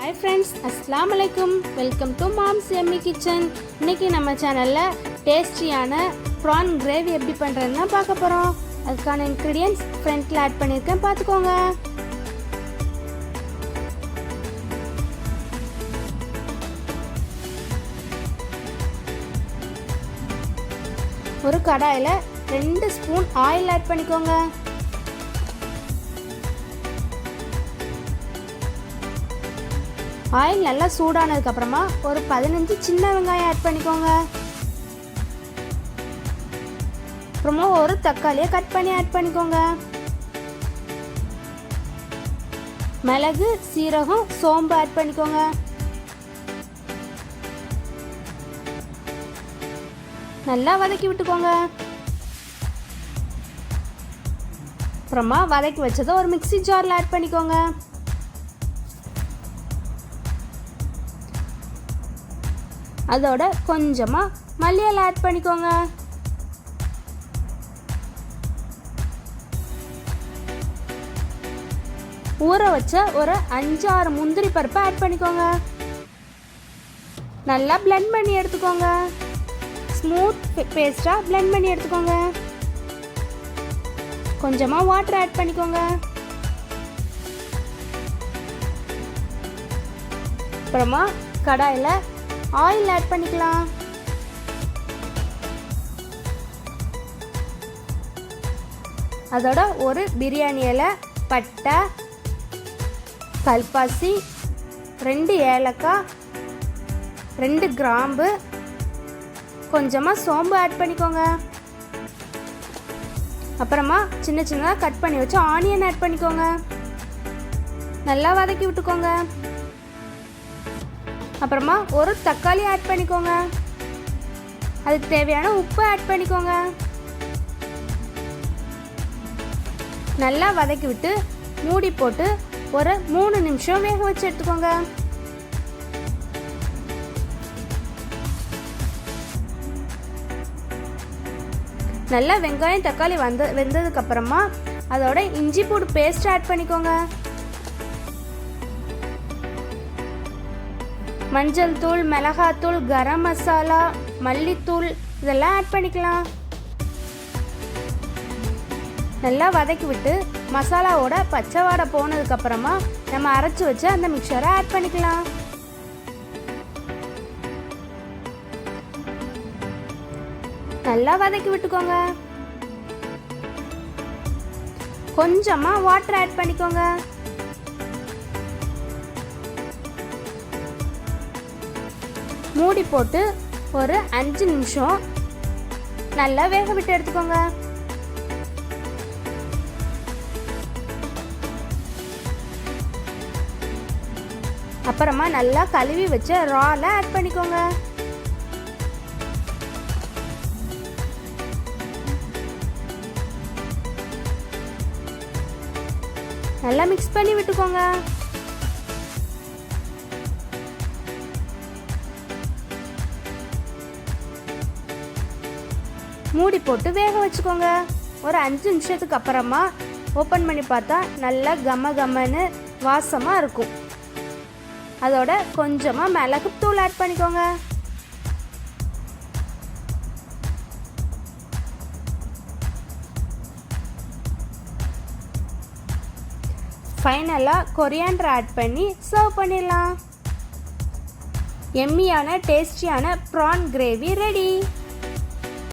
Hi friends, Assalamu alaikum. Welcome to Mom's Yummy Kitchen. இன்னைக்கு நம்ம சேனல்ல டேஸ்டியான prawn gravy எப்படி பண்றதுன்னு பார்க்க போறோம். அதுக்கான ingredients ஃப்ரண்ட்ல ஆட் பண்ணிருக்கேன், பாத்துக்கோங்க. ஒரு கடாயில 2 ஸ்பூன் ஆயில் ஆட் பண்ணிக்கோங்க. ஆயில் நல்லா சூடானதுக்கு அப்புறமா ஒரு 15 சின்ன வெங்காயம் ஆட் பண்ணிக்கோங்க. அப்புறமா ஒரு தக்காளியை கட் பண்ணி ஆட் பண்ணிக்கோங்க. மிளகு, சீரகம், சோம்பு ஆட் பண்ணிக்கோங்க. நல்லா வதக்கி விட்டுக்கோங்க. அப்புறமா வதக்கி வச்சதை ஒரு மிக்ஸி ஜார்ல ஆட் பண்ணிக்கோங்க. அதோட கொஞ்சமா மல்லி இலை ஆட் பண்ணிக்கோங்க. ஊற வச்ச ஒரு 5-6 முந்திரி பருப்பை ஆட் பண்ணிக்கோங்க. நல்லா blend பண்ணி எடுத்துக்கோங்க. ஸ்மூத் பேஸ்டா blend பண்ணி எடுத்துக்கோங்க. கொஞ்சமா வாட்டர் ஆட் பண்ணிக்கோங்க. அப்புறமா கடாயில ஆயில் ஆட் பண்ணிக்கலாம். அதோட ஒரு பிரியாணி இலை, பட்டை, கல்பாசி, 2 ஏலக்காய், 2 கிராம்பு, கொஞ்சமாக சோம்பு ஆட் பண்ணிக்கோங்க. அப்புறமா சின்ன சின்னதாக கட் பண்ணி வச்சு ஆனியன் ஆட் பண்ணிக்கோங்க. நல்லா வதக்கி விட்டுக்கோங்க. அப்புறமா ஒரு தக்காளி ஆட் பண்ணிக்கோங்க. அதுக்கு தேவையான உப்பு ஆட் பண்ணிக்கோங்க. நல்லா வதக்கி விட்டு மூடி போட்டு ஒரு 3 நிமிஷம் வேக வச்சு எடுத்துக்கோங்க. நல்லா வெங்காயம் தக்காளி வெந்ததுக்கு அப்புறமா அதோட இஞ்சி பூண்டு பேஸ்ட் ஆட் பண்ணிக்கோங்க. மஞ்சள் தூள், மிளகாத்தூள், கரம் மசாலா, மல்லித்தூள் இதெல்லாம் ஆட் பண்ணிக்கலாம். நல்லா வதக்கி விட்டு மசாலாவோட பச்சை வாடை போனதுக்கு அப்புறமா நம்ம அரைச்சு வச்சு அந்த மிக்சரை ஆட் பண்ணிக்கலாம். நல்லா வதக்கி விட்டுக்கோங்க. கொஞ்சமா வாட்டர் ஆட் பண்ணிக்கோங்க. மூடி போட்டு ஒரு 5 நிமிஷம் நல்லா வேக விட்டு எடுத்துக்கோங்க. அப்புறமா நல்லா கழுவி வச்ச இறாலை ஆட் பண்ணிக்கோங்க. நல்லா மிக்ஸ் பண்ணி விட்டுக்கோங்க. மூடி போட்டு வேக வச்சுக்கோங்க. ஒரு 5 நிமிஷத்துக்கு அப்புறமா ஓப்பன் பண்ணி பார்த்தா நல்லா கம்மன்னு வாசமாக இருக்கும். அதோட கொஞ்சமாக மிளகுத்தூள் ஆட் பண்ணிக்கோங்க. ஃபைனலாக கொரியாண்டர் ஆட் பண்ணி சர்வ் பண்ணிடலாம். எம்மியான டேஸ்டியான ப்ரான் கிரேவி ரெடி.